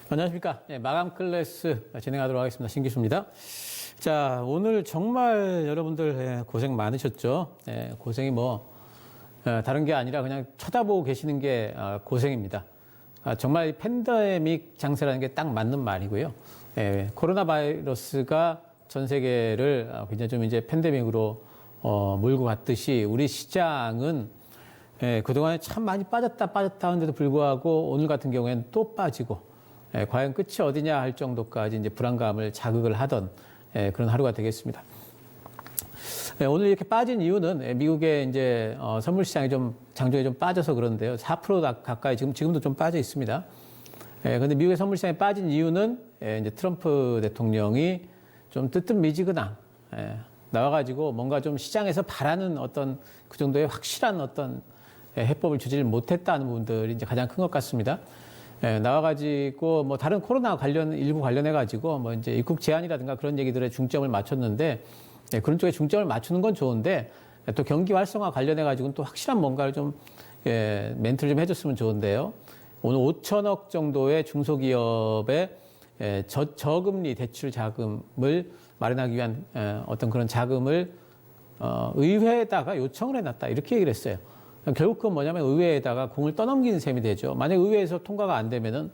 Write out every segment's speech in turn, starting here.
안녕하십니까. 네, 마감 클래스 진행하도록 하겠습니다. 신기수입니다. 자, 오늘 정말 여러분들 고생 많으셨죠? 고생이 다른 게 아니라 그냥 쳐다보고 계시는 게 고생입니다. 정말 팬데믹 장세라는 게 딱 맞는 말이고요. 코로나 바이러스가 전 세계를 굉장히 좀 이제 팬데믹으로 몰고 갔듯이 우리 시장은 그동안에 참 많이 빠졌다 하는데도 불구하고 오늘 같은 경우에는 또 빠지고 과연 끝이 어디냐 할 정도까지 이제 불안감을 자극을 하던 그런 하루가 되겠습니다. 오늘 이렇게 빠진 이유는 미국의 이제 선물 시장이 좀 장중에 좀 빠져서 그런데요. 4% 가까이 지금도 좀 빠져 있습니다. 그런데 미국의 선물 시장이 빠진 이유는 이제 트럼프 대통령이 좀 뜨뜻미지근한 나와가지고 뭔가 좀 시장에서 바라는 어떤 그 정도의 확실한 어떤 해법을 주지를 못했다는 부분들이 이제 가장 큰 것 같습니다. 나와가지고 다른 코로나 일부 관련해가지고 이제 입국 제한이라든가 그런 얘기들에 중점을 맞췄는데 그런 쪽에 중점을 맞추는 건 좋은데 또 경기 활성화 관련해가지고는 또 확실한 뭔가를 좀 멘트를 좀 해줬으면 좋은데요. 오늘 5천억 정도의 중소기업의 저금리 대출 자금을 마련하기 위한 어떤 그런 자금을 의회에다가 요청을 해놨다 이렇게 얘기를 했어요. 결국 그건 뭐냐면 의회에다가 공을 떠넘기는 셈이 되죠. 만약 의회에서 통과가 안 되면은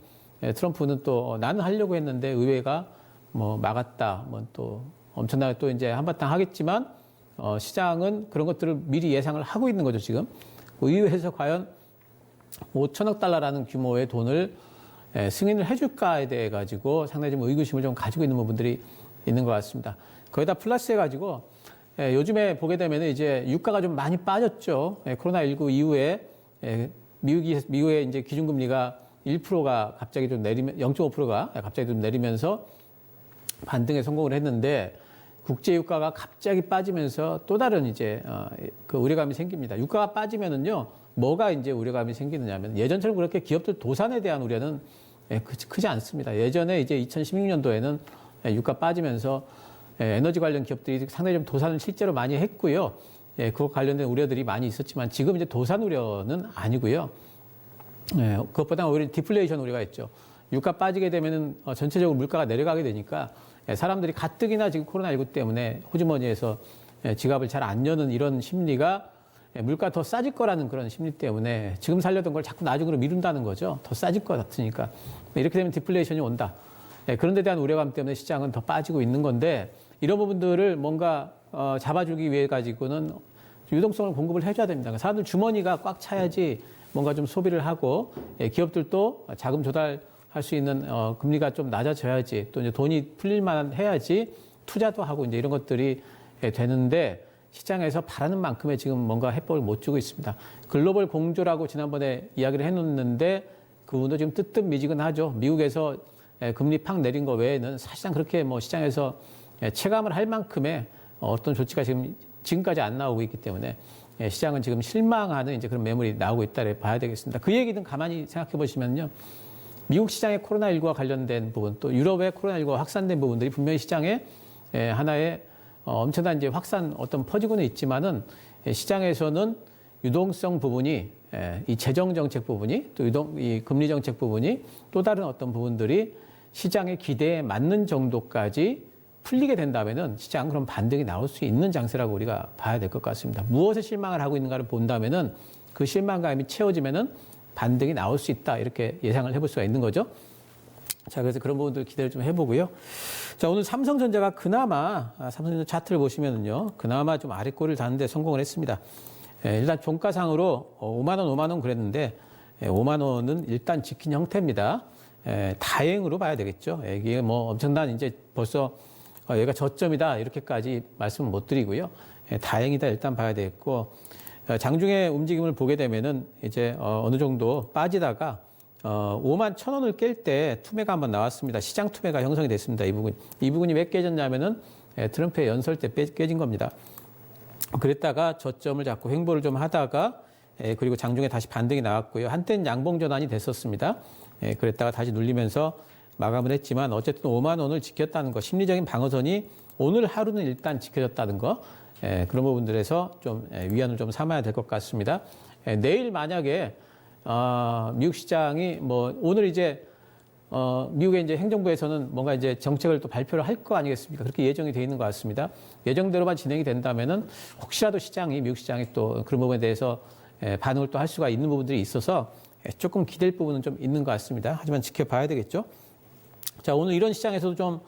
트럼프는 또 나는 하려고 했는데 의회가 막았다. 또 엄청나게 또 이제 한바탕 하겠지만 시장은 그런 것들을 미리 예상을 하고 있는 거죠, 지금. 의회에서 과연 5천억 달러라는 규모의 돈을 승인을 해줄까에 대해 가지고 상당히 좀 의구심을 좀 가지고 있는 부분들이 있는 것 같습니다. 거기다 플러스 해가지고 요즘에 보게 되면 이제 유가가 좀 많이 빠졌죠. 코로나19 이후에 미국의 이제 기준금리가 1%가 갑자기 좀 0.5%가 갑자기 좀 내리면서 반등에 성공을 했는데 국제 유가가 갑자기 빠지면서 또 다른 이제 그 우려감이 생깁니다. 유가가 빠지면은요, 뭐가 이제 우려감이 생기느냐면 예전처럼 그렇게 기업들 도산에 대한 우려는 크지 않습니다. 예전에 이제 2016년도에는 유가 빠지면서 에너지 관련 기업들이 상당히 좀 도산을 실제로 많이 했고요. 그거 관련된 우려들이 많이 있었지만 지금 이제 도산 우려는 아니고요. 그것보다 오히려 디플레이션 우려가 있죠. 유가 빠지게 되면은 전체적으로 물가가 내려가게 되니까 사람들이 가뜩이나 지금 코로나19 때문에 호주머니에서 지갑을 잘 안 여는 이런 심리가 물가 더 싸질 거라는 그런 심리 때문에 지금 살려던 걸 자꾸 나중으로 미룬다는 거죠. 더 싸질 것 같으니까. 이렇게 되면 디플레이션이 온다. 그런 데 대한 우려감 때문에 시장은 더 빠지고 있는 건데 이런 부분들을 뭔가 잡아주기 위해 가지고는 유동성을 공급을 해줘야 됩니다. 사람들 주머니가 꽉 차야지 뭔가 좀 소비를 하고 기업들도 자금 조달할 수 있는 금리가 좀 낮아져야지 또 이제 돈이 풀릴 만한 해야지 투자도 하고 이제 이런 것들이 되는데 시장에서 바라는 만큼의 지금 뭔가 해법을 못 주고 있습니다. 글로벌 공조라고 지난번에 이야기를 해놓는데 그 부분도 지금 뜨뜻미지근하죠. 미국에서 금리 팍 내린 거 외에는 사실상 그렇게 시장에서 체감을 할 만큼의 어떤 조치가 지금까지 안 나오고 있기 때문에 시장은 지금 실망하는 이제 그런 매물이 나오고 있다고 봐야 되겠습니다. 그 얘기는 가만히 생각해 보시면요. 미국 시장의 코로나19와 관련된 부분 또 유럽의 코로나19가 확산된 부분들이 분명히 시장에 하나의 엄청난 이제 확산 어떤 퍼지고는 있지만은 시장에서는 유동성 부분이 이 재정 정책 부분이 또 이 금리 정책 부분이 또 다른 어떤 부분들이 시장의 기대에 맞는 정도까지 풀리게 된다면은 시장 그런 반등이 나올 수 있는 장세라고 우리가 봐야 될 것 같습니다. 무엇에 실망을 하고 있는가를 본다면은 그 실망감이 채워지면은 반등이 나올 수 있다 이렇게 예상을 해볼 수가 있는 거죠. 자, 그래서 그런 부분들 기대를 좀 해보고요. 자, 오늘 삼성전자가 그나마 삼성전자 차트를 보시면은요, 그나마 좀 아래 꼬리를 다는데 성공을 했습니다. 일단 종가상으로 5만 원 그랬는데 5만 원은 일단 지킨 형태입니다. 다행으로 봐야 되겠죠. 이게 엄청난 이제 벌써 얘가 저점이다 이렇게까지 말씀은 못 드리고요. 다행이다 일단 봐야 되겠고 장중에 움직임을 보게 되면은 이제 어느 정도 빠지다가 5만 1,000원을 깰 때 투매가 한번 나왔습니다. 시장 투매가 형성이 됐습니다. 이 부분이 왜 깨졌냐면은 트럼프의 연설 때 깨진 겁니다. 그랬다가 저점을 잡고 횡보를 좀 하다가 그리고 장중에 다시 반등이 나왔고요. 한때는 양봉 전환이 됐었습니다. 그랬다가 다시 눌리면서 마감을 했지만 어쨌든 5만 원을 지켰다는 거, 심리적인 방어선이 오늘 하루는 일단 지켜졌다는 거, 그런 부분들에서 좀 위안을 좀 삼아야 될 것 같습니다. 내일 만약에 미국 시장이 오늘 이제 미국의 이제 행정부에서는 뭔가 이제 정책을 또 발표를 할 거 아니겠습니까? 그렇게 예정이 돼 있는 것 같습니다. 예정대로만 진행이 된다면은 혹시라도 미국 시장이 또 그런 부분에 대해서 반응을 또 할 수가 있는 부분들이 있어서 조금 기댈 부분은 좀 있는 것 같습니다. 하지만 지켜봐야 되겠죠. 자, 오늘 이런 시장에서도 좀,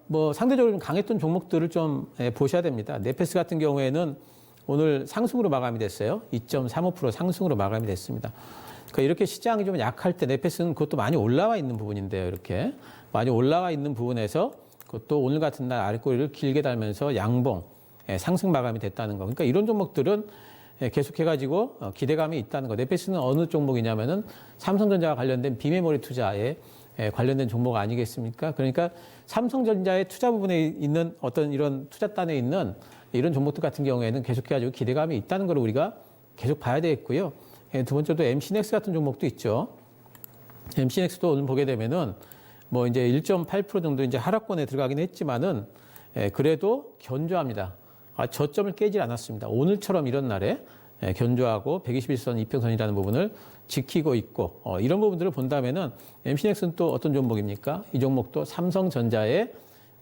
뭐 상대적으로 좀 강했던 종목들을 좀 보셔야 됩니다. 네페스 같은 경우에는 오늘 상승으로 마감이 됐어요. 2.35% 상승으로 마감이 됐습니다. 그러니까 이렇게 시장이 좀 약할 때 네페스는 그것도 많이 올라와 있는 부분인데요. 이렇게 많이 올라와 있는 부분에서 그것도 오늘 같은 날 아랫꼬리를 길게 달면서 양봉 상승 마감이 됐다는 거. 그러니까 이런 종목들은 계속해가지고 기대감이 있다는 거. 네페스는 어느 종목이냐면은 삼성전자와 관련된 비메모리 투자에 관련된 종목 아니겠습니까? 그러니까 삼성전자의 투자 부분에 있는 어떤 이런 투자단에 있는 이런 종목들 같은 경우에는 계속해가지고 기대감이 있다는 걸 우리가 계속 봐야 되겠고요. 두 번째도 MC넥스 같은 종목도 있죠. MC넥스도 오늘 보게 되면은 뭐 이제 1.8% 정도 이제 하락권에 들어가긴 했지만은 그래도 견조합니다. 저점을 깨질 않았습니다. 오늘처럼 이런 날에 견조하고 121선 이평선이라는 부분을 지키고 있고 이런 부분들을 본다면은 MC넥스는 또 어떤 종목입니까? 이 종목도 삼성전자에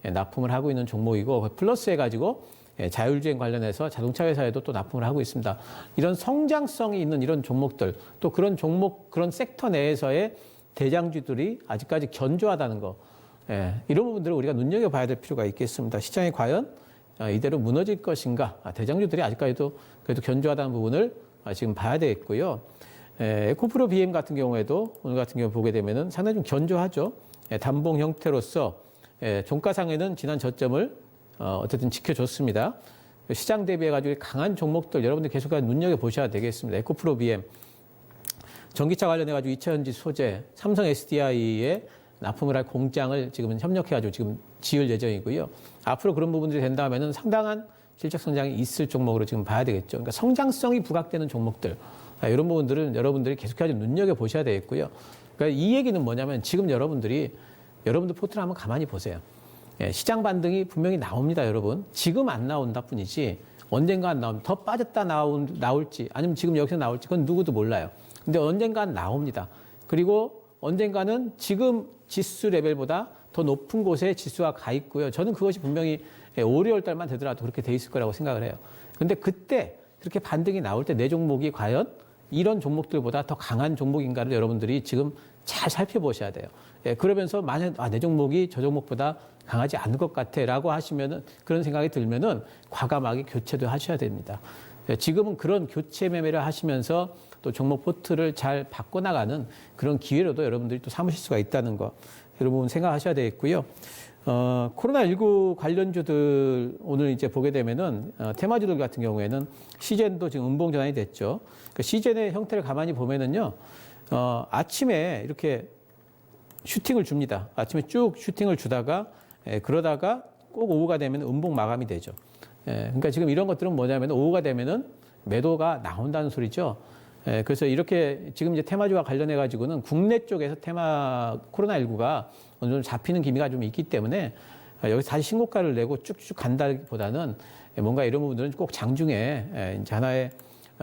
납품을 하고 있는 종목이고 플러스 해가지고 자율주행 관련해서 자동차 회사에도 또 납품을 하고 있습니다. 이런 성장성이 있는 이런 종목들 또 그런 종목 그런 섹터 내에서의 대장주들이 아직까지 견조하다는 거 이런 부분들을 우리가 눈여겨봐야 될 필요가 있겠습니다. 시장이 과연 이대로 무너질 것인가? 대장주들이 아직까지도 그래도 견조하다는 부분을 지금 봐야 되겠고요. 에코프로 BM 같은 경우에도 오늘 같은 경우 보게 되면은 상당히 좀 견조하죠. 단봉 형태로서 종가상에는 지난 저점을 어쨌든 지켜줬습니다. 시장 대비해가지고 강한 종목들 여러분들 계속해서 눈여겨보셔야 되겠습니다. 에코프로 BM, 전기차 관련해가지고 2차전지 소재, 삼성 SDI에 납품을 할 공장을 지금은 협력해가지고 지금 지을 예정이고요. 앞으로 그런 부분들이 된다면은 상당한 실적 성장이 있을 종목으로 지금 봐야 되겠죠. 그러니까 성장성이 부각되는 종목들, 이런 부분들은 여러분들이 계속해서 눈여겨보셔야 되겠고요. 그러니까 이 얘기는 뭐냐면 지금 여러분들 포트를 한번 가만히 보세요. 시장 반등이 분명히 나옵니다, 여러분. 지금 안 나온다 뿐이지 언젠가 나오면 더 빠졌다 나올지 아니면 지금 여기서 나올지 그건 누구도 몰라요. 근데 언젠간 나옵니다. 그리고 언젠가는 지금 지수 레벨보다 더 높은 곳에 지수가 가 있고요. 저는 그것이 분명히 5, 6월 달만 되더라도 그렇게 돼 있을 거라고 생각을 해요. 근데 그때 그렇게 반등이 나올 때 내 종목이 과연 이런 종목들보다 더 강한 종목인가를 여러분들이 지금 잘 살펴보셔야 돼요. 그러면서 만약 내 종목이 저 종목보다 강하지 않을 것 같아라고 하시면은 그런 생각이 들면은 과감하게 교체도 하셔야 됩니다. 지금은 그런 교체 매매를 하시면서 또 종목 포트를 잘 바꿔나가는 그런 기회로도 여러분들이 또 삼으실 수가 있다는 거 여러분 생각하셔야 되겠고요. 코로나19 관련주들 오늘 이제 보게 되면은 테마주들 같은 경우에는 시젠도 지금 음봉 전환이 됐죠. 그 시젠의 형태를 가만히 보면은요, 아침에 이렇게 슈팅을 줍니다. 아침에 쭉 슈팅을 주다가 그러다가 꼭 오후가 되면 음봉 마감이 되죠. 그러니까 지금 이런 것들은 뭐냐면 오후가 되면은 매도가 나온다는 소리죠. 그래서 이렇게 지금 이제 테마주와 관련해 가지고는 국내 쪽에서 코로나19가 어느 정도 잡히는 기미가 좀 있기 때문에 여기서 다시 신고가를 내고 쭉쭉 간다기보다는 뭔가 이런 부분들은 꼭 장중에 이제 하나의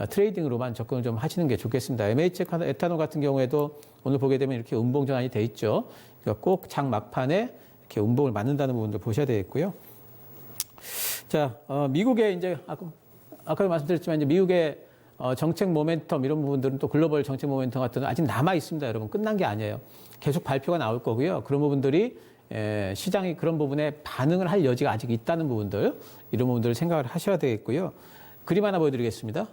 트레이딩으로만 접근을 좀 하시는 게 좋겠습니다. MH 에탄올 같은 경우에도 오늘 보게 되면 이렇게 음봉 전환이 돼 있죠. 그러니까 꼭 장 막판에 이렇게 음봉을 맞는다는 부분도 보셔야 되겠고요. 자, 미국의 이제 아까도 말씀드렸지만 이제 미국의 정책 모멘텀 이런 부분들은 또 글로벌 정책 모멘텀 같은 건 아직 남아 있습니다, 여러분. 끝난 게 아니에요. 계속 발표가 나올 거고요. 그런 부분들이 시장이 그런 부분에 반응을 할 여지가 아직 있다는 부분들, 이런 부분들을 생각을 하셔야 되겠고요. 그림 하나 보여드리겠습니다.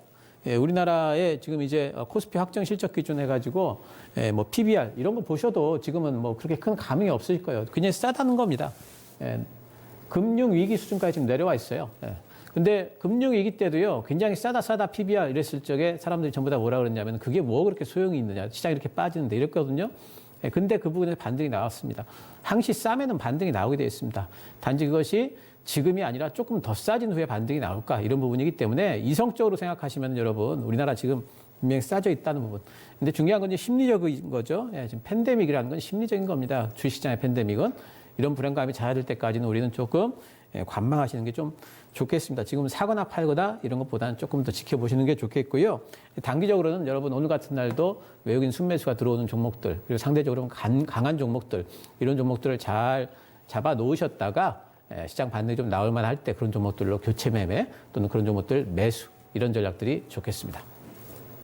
우리나라에 지금 이제 코스피 확정 실적 기준 해가지고 뭐 PBR 이런 거 보셔도 지금은 뭐 그렇게 큰 감흥이 없을 거예요. 그냥 싸다는 겁니다. 금융 위기 수준까지 지금 내려와 있어요. 근데 금융위기 때도요, 굉장히 싸다 PBR 이랬을 적에 사람들이 전부 다 뭐라 그랬냐면 그게 뭐 그렇게 소용이 있느냐. 시장이 이렇게 빠지는데 이랬거든요. 근데 그 부분에서 반등이 나왔습니다. 항시 싸면은 반등이 나오게 되어 있습니다. 단지 그것이 지금이 아니라 조금 더 싸진 후에 반등이 나올까 이런 부분이기 때문에 이성적으로 생각하시면 여러분 우리나라 지금 분명히 싸져 있다는 부분. 근데 중요한 건 이제 심리적인 거죠. 지금 팬데믹이라는 건 심리적인 겁니다. 주식시장의 팬데믹은. 이런 불안감이 자아질 때까지는 우리는 조금 관망하시는 게 좀 좋겠습니다. 지금 사거나 팔거나 이런 것보다는 조금 더 지켜보시는 게 좋겠고요. 단기적으로는 여러분 오늘 같은 날도 외국인 순매수가 들어오는 종목들, 그리고 상대적으로 강한 종목들, 이런 종목들을 잘 잡아 놓으셨다가 시장 반등이 좀 나올 만할 때 그런 종목들로 교체 매매 또는 그런 종목들 매수, 이런 전략들이 좋겠습니다.